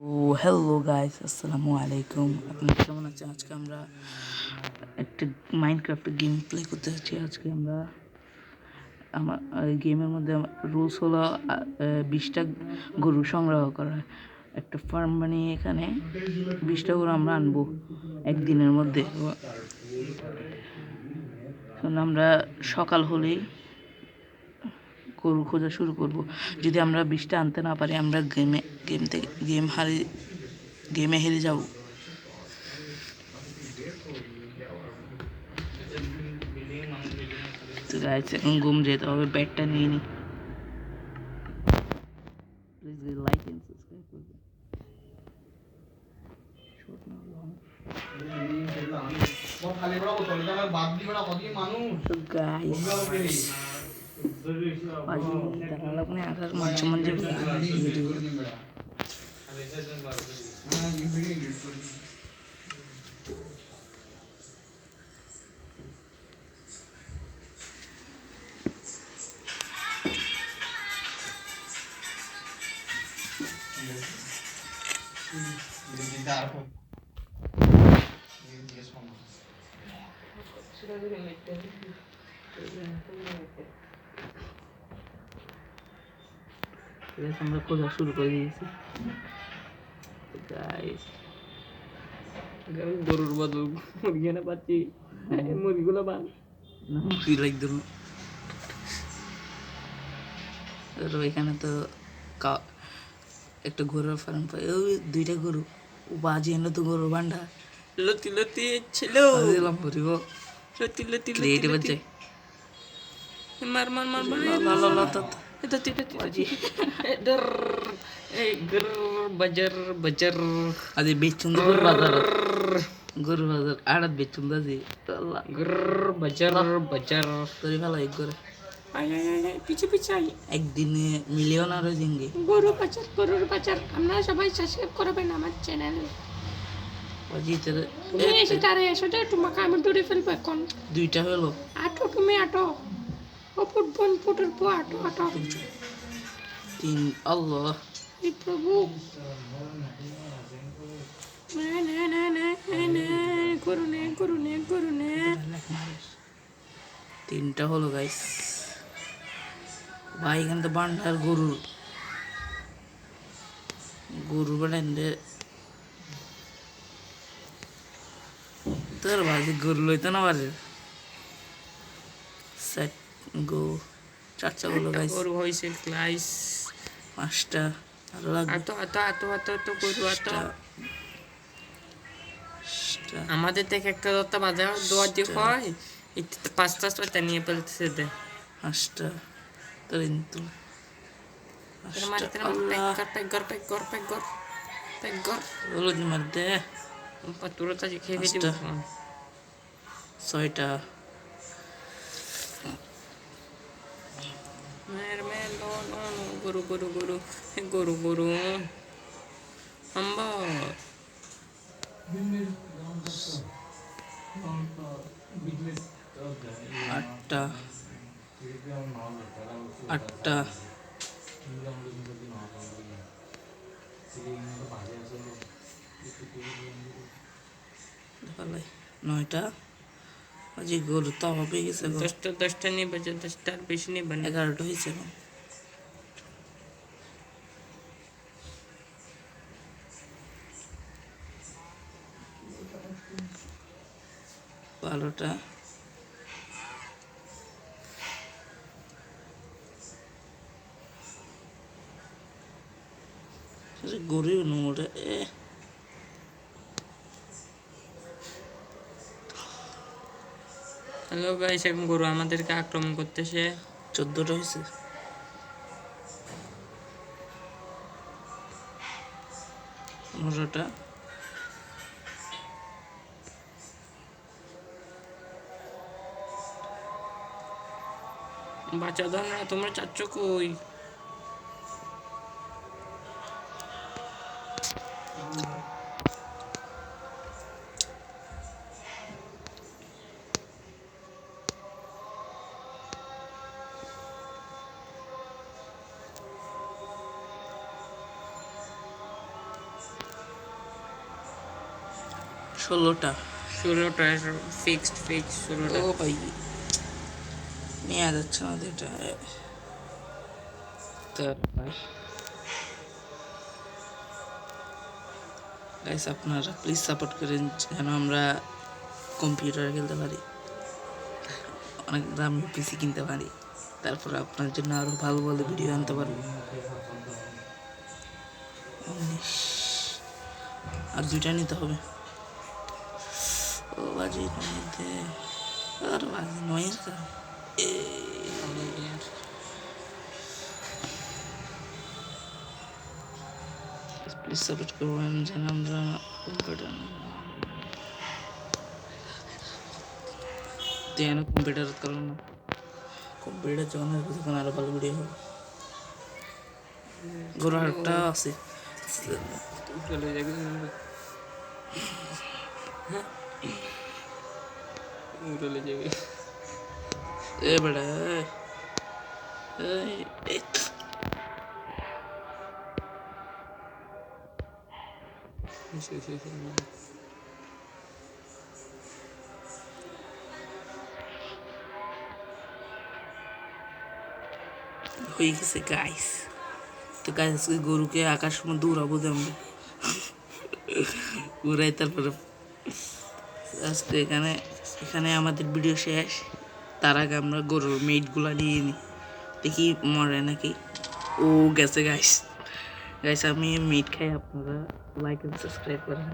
ও hello guys, আসসালামু আলাইকুম। আপনারা কেমন আছেন? আজকে আমরা একটা মাইনক্রাফট গেম প্লে করতে যাচ্ছি। আজকে আমরা আমার গেমের মধ্যে রুলস হলো 20টা গরু সংগ্রহ করা, একটা ফার্ম বানিয়ে এখানে 20টা গরু আমরা আনবো একদিনের মধ্যে। আমরা সকাল হলেই গরু খোঁজা শুরু করব। যদি আমরা 20টা আনতে না পারি, আমরা গেমে হেরে যাব। তো গাইস, এখন ঘুম যেতে হবে, ব্যাটটা নিয়ে নি। প্লিজ লাইক এন্ড সাবস্ক্রাইব করবেন। শর্ট না লং। তো গাইস, আজি দাঁড়ালে আপনি আর মাঝে মাঝে ভিডিও আমরা খোঁজা শুরু করে দিয়েছি গাইস। গরুর বদল মুরগি না পাচ্ছি, মুরগিগুলো বান না মুরগি লাইক ধরুন। এখানে তো একটা গরুর ফার্ম পাই, ওই 2টা গরু। ও বাজি এনে তো গরুর বান্ডা লতি লতি ছিল দিলাম পরিব লতি লতি ক্রিয়েটিভ লতি যায়। মার মার মার মার এটা এটা বাজি ডর এই গর বাজার বাজার అది বেচুন্দ গরু বাজার, গরু বাজার আড়াত বেচুন্দ আজি আল্লাহ গর বাজার বাজার তোরে ভালো এক করে আয় আয় আয় পিছে পিছে আয় একদিনে মিলিয়ন আর জিঙ্গে গরুর বাজার আপনারা সবাই সাবস্ক্রাইব করবেন আমার চ্যানেল। বাজি তোর তুমি এসে তারে এসে তোমাকে আমি দৌড়ে ফেলবো এখন। 2টা হলো আটো তুমি আটো ও ফুটবল ফুটের পো আটো আটো 3 আল্লাহ এই প্রভু না না না না না করুনে করুনে করুনে 3টা হলো গাইস। ভাই এখানে তো বান্ডার গরু বান্ডে তোর বাজি গরু লইতো না পারে। সেট গো 4টা হলো গাইস। গরু হয়েছে ক্লাইস 5টা আরো লাগবে। আতো আতো আতো আতো আতো গরু আতো 6টা আমাদের থেকে একটা দত্তা বাজার দোয়ার দিয়ে হয় এই 5টা 6টা নিয়ে ফেলতেছে দে 5টা তোর কিন্তু বলো যে মারতে খেয়ে 6টা গরু গরু গরু গরু গরু আম্বা 8টা 8টা 9টা আজি গরু তো হবে গেছে 10টা নিয়ে বাজে 10টার বেশি নিয়ে বানে 11টা হয়েছে এখন। 12টা গরু নোংরা হ্যালো গাইস, এখন গরু আমাদেরকে আক্রমণ করতেছে। 14টা হয়েছে। পনেরোটা বাচ্চা দাও না, তোমরা চাচ্ছ কই? 16টা। 16টা ফিক্সড 16টা। ও ভাই নেওয়া যাচ্ছে না তো এটা। গাইস আপনারা প্লিজ সাপোর্ট করেন যেন আমরা কম্পিউটারে খেলতে পারি, অনেক দামি পিসি কিনতে পারি, তারপর আপনার জন্য আরো ভালো ভালো ভিডিও আনতে পারবো। 19 আর 2টা নিতে হবে। ও বাজি মধ্যে আর বাজি নয় প্লিজ সাপোর্ট করবেন যেন আমরা কম্পিউটার কম্পিউটার করো না, কম্পিউটার যখন আসবে তখন আরো ভালো ভিডিও হবে। গোড়া হাটটা আছে চলে যাবে চলে যাবে। এ বেটা হয়ে গেছে গাইস। তো গাইস আজকে গরুকে আকাশ সময় দৌড়াবো আমরা উড়াই, তারপরে আজকে এখানে আমাদের ভিডিও শেষ। তার আগে আমরা গরুর মিটগুলো নিয়ে নিই, দেখি মরে নাকি। ও গেছে গাইস। গাইস আমি মিট খাই, আপনারা লাইক এন্ড সাবস্ক্রাইব করেন।